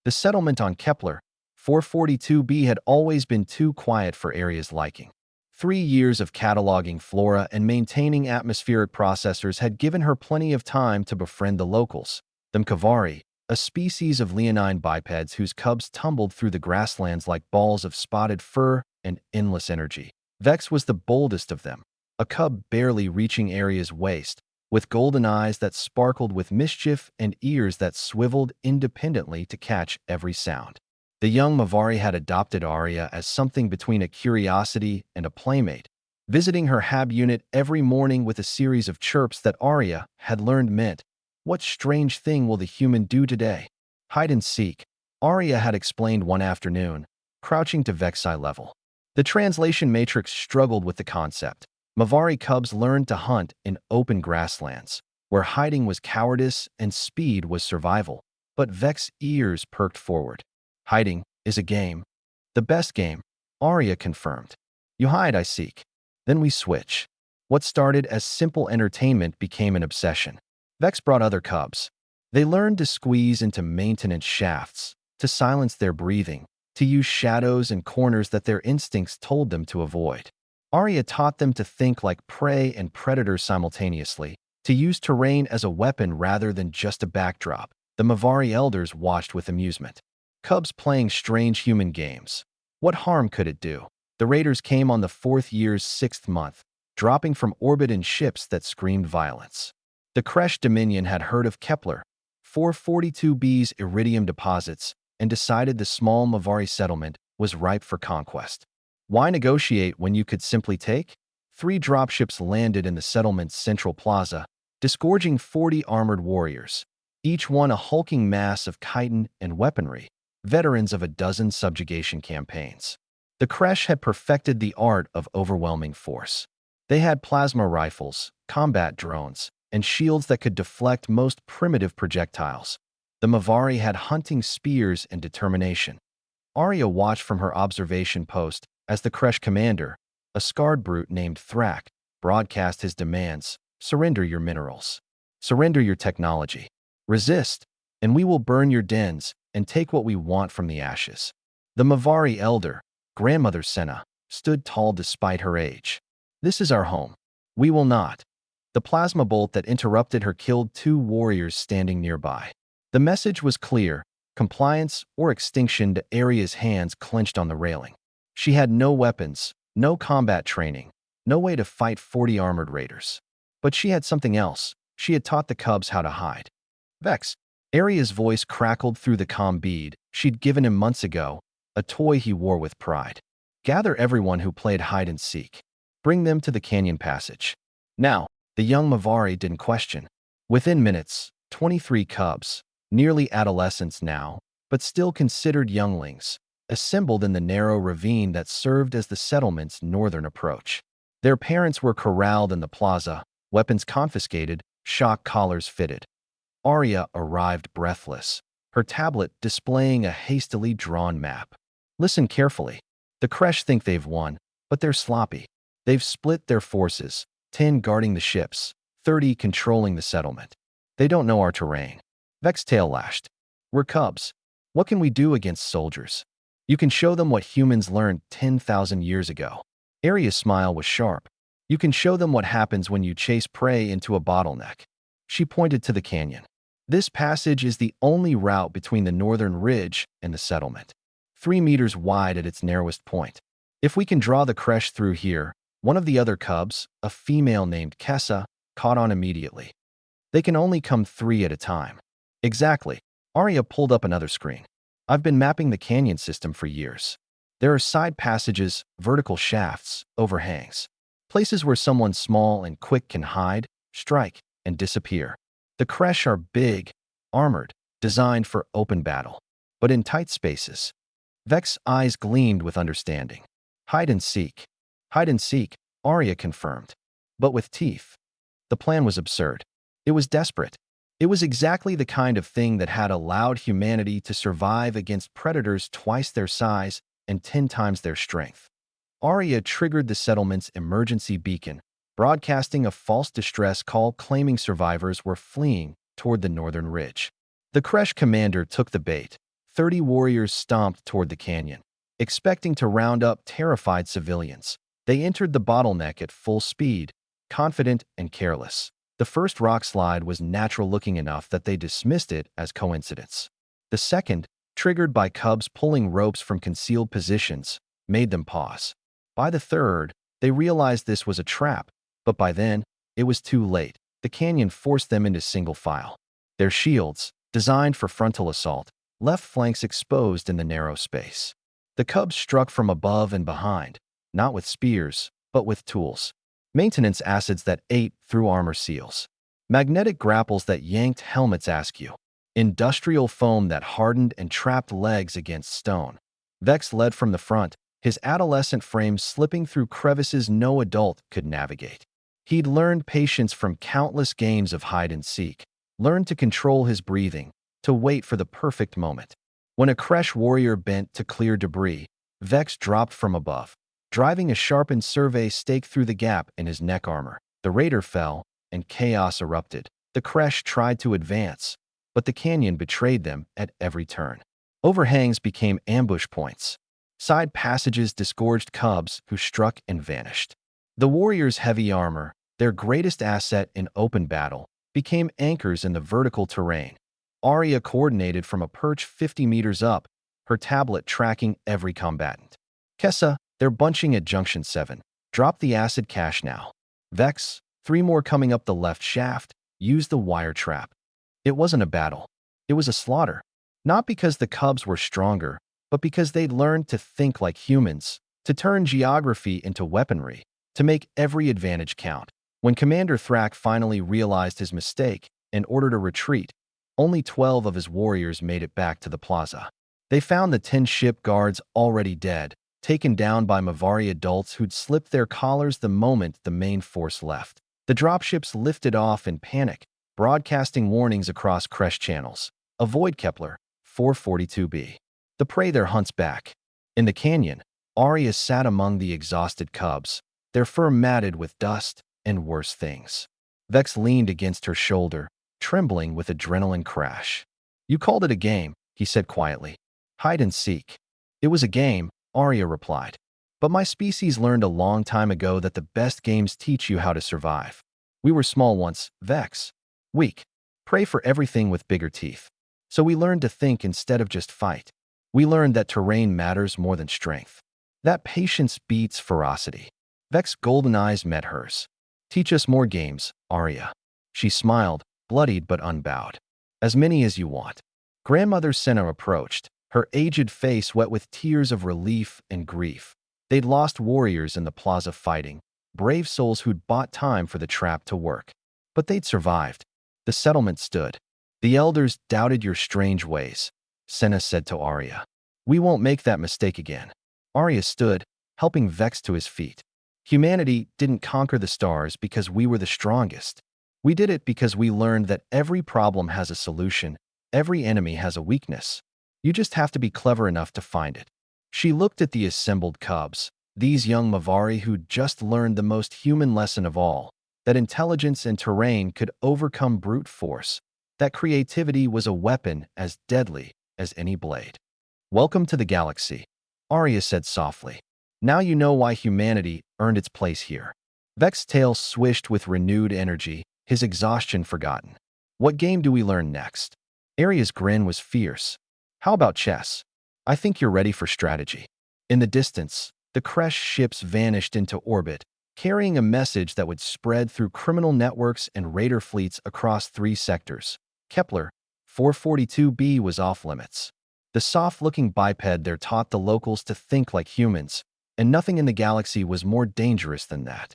The settlement on Kepler 442b had always been too quiet for Aria's liking. 3 years of cataloging flora and maintaining atmospheric processors had given her plenty of time to befriend the locals. The Mkavari, a species of leonine bipeds whose cubs tumbled through the grasslands like balls of spotted fur and endless energy. Vex was the boldest of them, a cub barely reaching Aria's waist, with golden eyes that sparkled with mischief and ears that swiveled independently to catch every sound. The young Mavari had adopted Aria as something between a curiosity and a playmate, visiting her hab unit every morning with a series of chirps that Aria had learned meant, "What strange thing will the human do today?" Hide and seek, Aria had explained one afternoon, crouching to Vex's eye level. The translation matrix struggled with the concept. Mavari cubs learned to hunt in open grasslands, where hiding was cowardice and speed was survival. But Vex's ears perked forward. Hiding is a game. The best game, Aria confirmed. You hide, I seek. Then we switch. What started as simple entertainment became an obsession. Vex brought other cubs. They learned to squeeze into maintenance shafts, to silence their breathing, to use shadows and corners that their instincts told them to avoid. Aria taught them to think like prey and predator simultaneously, to use terrain as a weapon rather than just a backdrop. The Mavari elders watched with amusement. Cubs playing strange human games. What harm could it do? The raiders came on the 4th year's 6th month, dropping from orbit in ships that screamed violence. The Kresh Dominion had heard of Kepler 442b's iridium deposits and decided the small Mavari settlement was ripe for conquest. Why negotiate when you could simply take? 3 dropships landed in the settlement's central plaza, disgorging 40 armored warriors, each one a hulking mass of chitin and weaponry, veterans of a dozen subjugation campaigns. The Kresh had perfected the art of overwhelming force. They had plasma rifles, combat drones, and shields that could deflect most primitive projectiles. The Mavari had hunting spears and determination. Aria watched from her observation post as the Kresh commander, a scarred brute named Thrak, broadcast his demands: surrender your minerals, surrender your technology, resist, and we will burn your dens and take what we want from the ashes. The Mavari elder, Grandmother Senna, stood tall despite her age. This is our home. We will not. The plasma bolt that interrupted her killed 2 warriors standing nearby. The message was clear: compliance or extinction. To Aria's hands clenched on the railing. She had no weapons, no combat training, no way to fight 40 armored raiders. But she had something else. She had taught the cubs how to hide. Vex. Aria's voice crackled through the comm bead she'd given him months ago, a toy he wore with pride. Gather everyone who played hide and seek. Bring them to the canyon passage. Now, the young Mavari didn't question. Within minutes, 23 cubs, nearly adolescents now, but still considered younglings, assembled in the narrow ravine that served as the settlement's northern approach. Their parents were corralled in the plaza, weapons confiscated, shock collars fitted. Aria arrived breathless, her tablet displaying a hastily drawn map. Listen carefully. The Kresh think they've won, but they're sloppy. They've split their forces, 10 guarding the ships, 30 controlling the settlement. They don't know our terrain. Vex tail lashed. We're cubs. What can we do against soldiers? You can show them what humans learned 10,000 years ago. Aria's smile was sharp. You can show them what happens when you chase prey into a bottleneck. She pointed to the canyon. This passage is the only route between the northern ridge and the settlement, 3 meters wide at its narrowest point. If we can draw the Kresh through here, one of the other cubs, a female named Kessa, caught on immediately. They can only come 3 at a time. Exactly. Aria pulled up another screen. I've been mapping the canyon system for years. There are side passages, vertical shafts, overhangs, places where someone small and quick can hide, strike, and disappear. The Kresh are big, armored, designed for open battle, but in tight spaces. Vex's eyes gleamed with understanding. Hide and seek. Hide and seek, Aria confirmed. But with teeth. The plan was absurd. It was desperate. It was exactly the kind of thing that had allowed humanity to survive against predators twice their size and 10 times their strength. Aria triggered the settlement's emergency beacon, broadcasting a false distress call claiming survivors were fleeing toward the northern ridge. The Kresh commander took the bait, 30 warriors stomped toward the canyon, expecting to round up terrified civilians. They entered the bottleneck at full speed, confident and careless. The first rock slide was natural-looking enough that they dismissed it as coincidence. The second, triggered by cubs pulling ropes from concealed positions, made them pause. By the third, they realized this was a trap, but by then, it was too late. The canyon forced them into single file. Their shields, designed for frontal assault, left flanks exposed in the narrow space. The cubs struck from above and behind, not with spears, but with tools. Maintenance acids that ate through armor seals. Magnetic grapples that yanked helmets askew. Industrial foam that hardened and trapped legs against stone. Vex led from the front, his adolescent frame slipping through crevices no adult could navigate. He'd learned patience from countless games of hide-and-seek, learned to control his breathing, to wait for the perfect moment. When a Kresh warrior bent to clear debris, Vex dropped from above, driving a sharpened survey stake through the gap in his neck armor. The raider fell, and chaos erupted. The Kresh tried to advance, but the canyon betrayed them at every turn. Overhangs became ambush points. Side passages disgorged cubs who struck and vanished. The warriors' heavy armor, their greatest asset in open battle, became anchors in the vertical terrain. Arya coordinated from a perch 50 meters up, her tablet tracking every combatant. Kessa, they're bunching at Junction 7. Drop the acid cache now. Vex, 3 more coming up the left shaft, use the wire trap. It wasn't a battle. It was a slaughter. Not because the cubs were stronger, but because they'd learned to think like humans, to turn geography into weaponry, to make every advantage count. When Commander Thrak finally realized his mistake and ordered a retreat, only 12 of his warriors made it back to the plaza. They found the 10 ship guards already dead, taken down by Mavari adults who'd slipped their collars the moment the main force left. The dropships lifted off in panic, broadcasting warnings across Kresh channels. Avoid Kepler, 442b. The prey there hunts back. In the canyon, Arya sat among the exhausted cubs, their fur matted with dust and worse things. Vex leaned against her shoulder, trembling with adrenaline crash. You called it a game, he said quietly. Hide and seek. It was a game, Arya replied. But my species learned a long time ago that the best games teach you how to survive. We were small once, Vex. Weak. Prey for everything with bigger teeth. So we learned to think instead of just fight. We learned that terrain matters more than strength. That patience beats ferocity. Vex's golden eyes met hers. Teach us more games, Arya. She smiled, bloodied but unbowed. As many as you want. Grandmother Senna approached, her aged face wet with tears of relief and grief. They'd lost warriors in the plaza fighting, brave souls who'd bought time for the trap to work. But they'd survived. The settlement stood. The elders doubted your strange ways, Senna said to Arya. We won't make that mistake again. Arya stood, helping Vex to his feet. Humanity didn't conquer the stars because we were the strongest. We did it because we learned that every problem has a solution, every enemy has a weakness. You just have to be clever enough to find it. She looked at the assembled cubs, these young Mavari who'd just learned the most human lesson of all, that intelligence and terrain could overcome brute force, that creativity was a weapon as deadly as any blade. Welcome to the galaxy, Arya said softly. Now you know why humanity earned its place here. Vex's tail swished with renewed energy, his exhaustion forgotten. What game do we learn next? Arya's grin was fierce. How about chess? I think you're ready for strategy. In the distance, the Kresh ships vanished into orbit, carrying a message that would spread through criminal networks and raider fleets across 3 sectors. Kepler, 442b was off limits. The soft-looking biped there taught the locals to think like humans, and nothing in the galaxy was more dangerous than that.